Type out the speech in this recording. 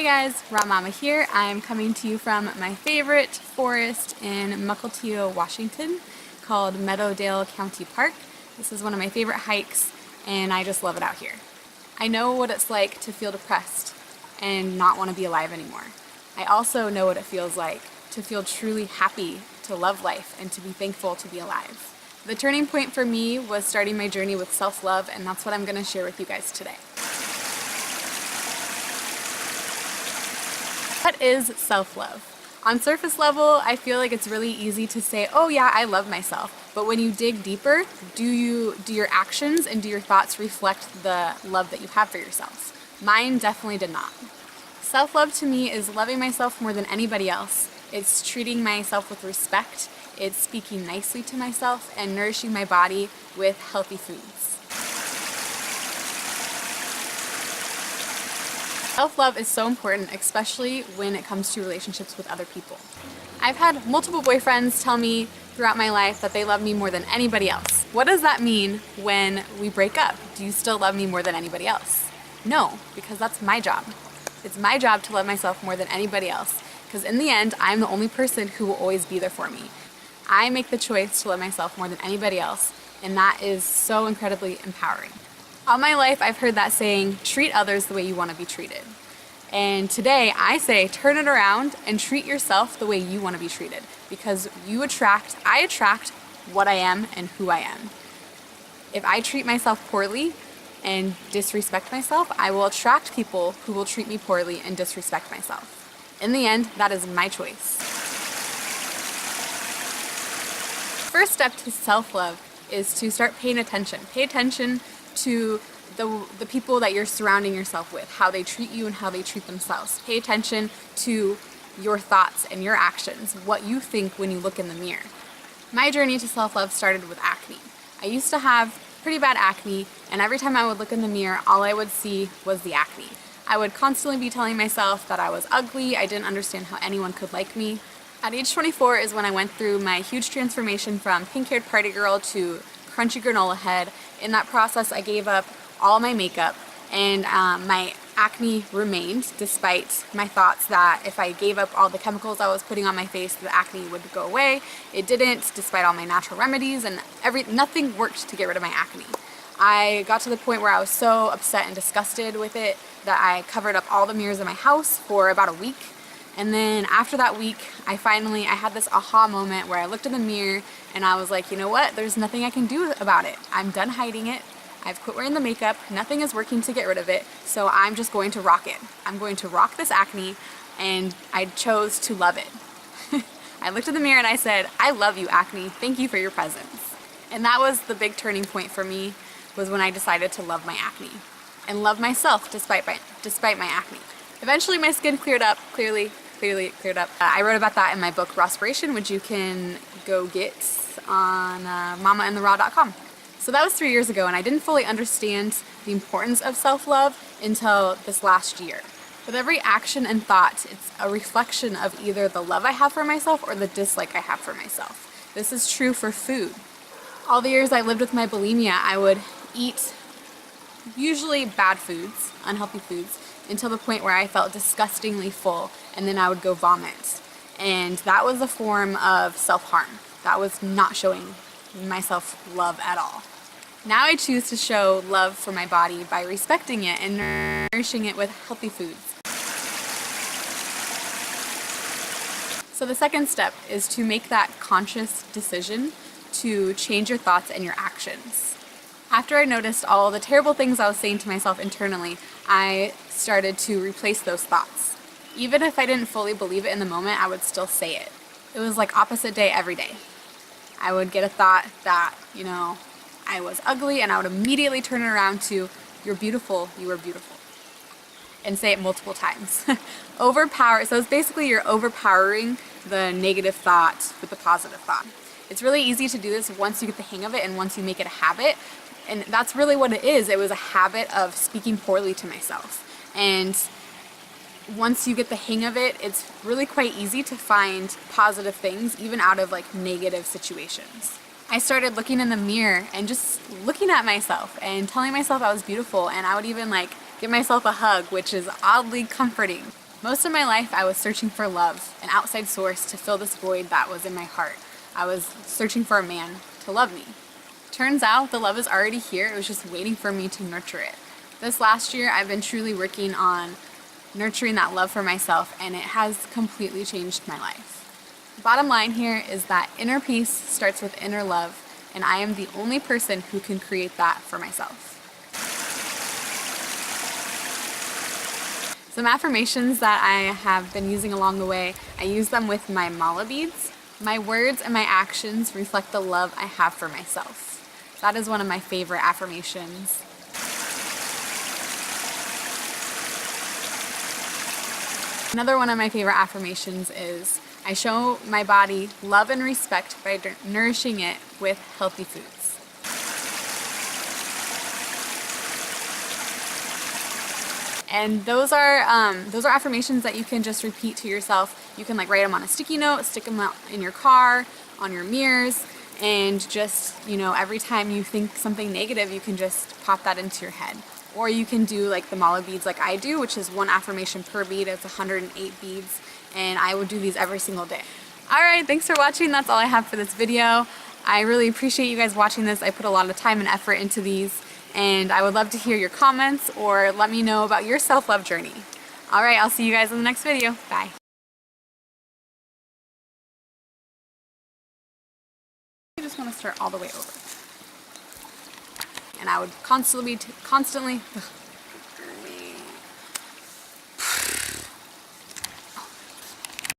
Hey guys, Raw Mama here. I'm coming to you from my favorite forest in Mukilteo, Washington, called Meadowdale County Park. This is one of my favorite hikes and I just love it out here. I know what it's like to feel depressed and not want to be alive anymore. I also know what it feels like to feel truly happy, to love life, and to be thankful to be alive. The turning point for me was starting my journey with self-love, and that's what I'm going to share with you guys today. What is self-love? On surface level, I feel like it's really easy to say, oh yeah, I love myself. But when you dig deeper, do your actions and do your thoughts reflect the love that you have for yourselves? Mine definitely did not. Self-love to me is loving myself more than anybody else. It's treating myself with respect. It's speaking nicely to myself and nourishing my body with healthy foods. Self-love is so important, especially when it comes to relationships with other people. I've had multiple boyfriends tell me throughout my life that they love me more than anybody else. What does that mean when we break up? Do you still love me more than anybody else? No, because that's my job. It's my job to love myself more than anybody else, because in the end, I'm the only person who will always be there for me. I make the choice to love myself more than anybody else, and that is so incredibly empowering. All my life, I've heard that saying, treat others the way you want to be treated. And today, I say, turn it around and treat yourself the way you want to be treated, because I attract what I am and who I am. If I treat myself poorly and disrespect myself, I will attract people who will treat me poorly and disrespect myself. In the end, that is my choice. First step to self-love is to start paying attention. Pay attention to the people that you're surrounding yourself with, how they treat you and how they treat themselves. Pay attention to your thoughts and your actions, what you think when you look in the mirror. My journey to self-love started with acne. I used to have pretty bad acne, and every time I would look in the mirror, all I would see was the acne. I would constantly be telling myself that I was ugly, I didn't understand how anyone could like me. At age 24 is when I went through my huge transformation from pink-haired party girl to crunchy granola head. In that process, I gave up all my makeup, and my acne remained despite my thoughts that if I gave up all the chemicals I was putting on my face, the acne would go away. It didn't, despite all my natural remedies, and nothing worked to get rid of my acne. I got to the point where I was so upset and disgusted with it that I covered up all the mirrors in my house for about a week. And then after that week, I had this aha moment where I looked in the mirror and I was like, you know what? There's nothing I can do about it. I'm done hiding it. I've quit wearing the makeup. Nothing is working to get rid of it. So I'm just going to rock it. I'm going to rock this acne, and I chose to love it. I looked in the mirror and I said, I love you, acne. Thank you for your presence. And that was the big turning point for me, was when I decided to love my acne and love myself despite my acne. Eventually my skin cleared up, clearly cleared up. I wrote about that in my book, Rawspiration, which you can go get on mamaandtheraw.com. So that was 3 years ago, and I didn't fully understand the importance of self-love until this last year. With every action and thought, it's a reflection of either the love I have for myself or the dislike I have for myself. This is true for food. All the years I lived with my bulimia, I would eat usually bad foods, unhealthy foods, until the point where I felt disgustingly full, and then I would go vomit. And that was a form of self-harm. That was not showing myself love at all. Now I choose to show love for my body by respecting it and nourishing it with healthy foods. So the second step is to make that conscious decision to change your thoughts and your actions. After I noticed all the terrible things I was saying to myself internally, I started to replace those thoughts. Even if I didn't fully believe it in the moment, I would still say it. It was like opposite day every day. I would get a thought that, I was ugly, and I would immediately turn it around to, you're beautiful, you are beautiful. And say it multiple times. So it's basically you're overpowering the negative thought with the positive thought. It's really easy to do this once you get the hang of it and once you make it a habit. And that's really what it is. It was a habit of speaking poorly to myself. And once you get the hang of it, it's really quite easy to find positive things, even out of negative situations. I started looking in the mirror and just looking at myself and telling myself I was beautiful, and I would even give myself a hug, which is oddly comforting. Most of my life I was searching for love, an outside source to fill this void that was in my heart. I was searching for a man to love me. Turns out the love is already here, it was just waiting for me to nurture it. This last year I've been truly working on nurturing that love for myself, and it has completely changed my life. The bottom line here is that inner peace starts with inner love, and I am the only person who can create that for myself. Some affirmations that I have been using along the way, I use them with my mala beads. My words and my actions reflect the love I have for myself. That is one of my favorite affirmations. Another one of my favorite affirmations is, I show my body love and respect by nourishing it with healthy foods. And those are affirmations that you can just repeat to yourself. You can like write them on a sticky note, stick them out in your car, on your mirrors, and just, every time you think something negative, you can just pop that into your head. Or you can do like the mala beads like I do, which is one affirmation per bead. It's 108 beads, and I would do these every single day. Alright, thanks for watching. That's all I have for this video. I really appreciate you guys watching this. I put a lot of time and effort into these, and I would love to hear your comments or let me know about your self-love journey. Alright, I'll see you guys in the next video. Bye. I just want to start all the way over. And I would constantly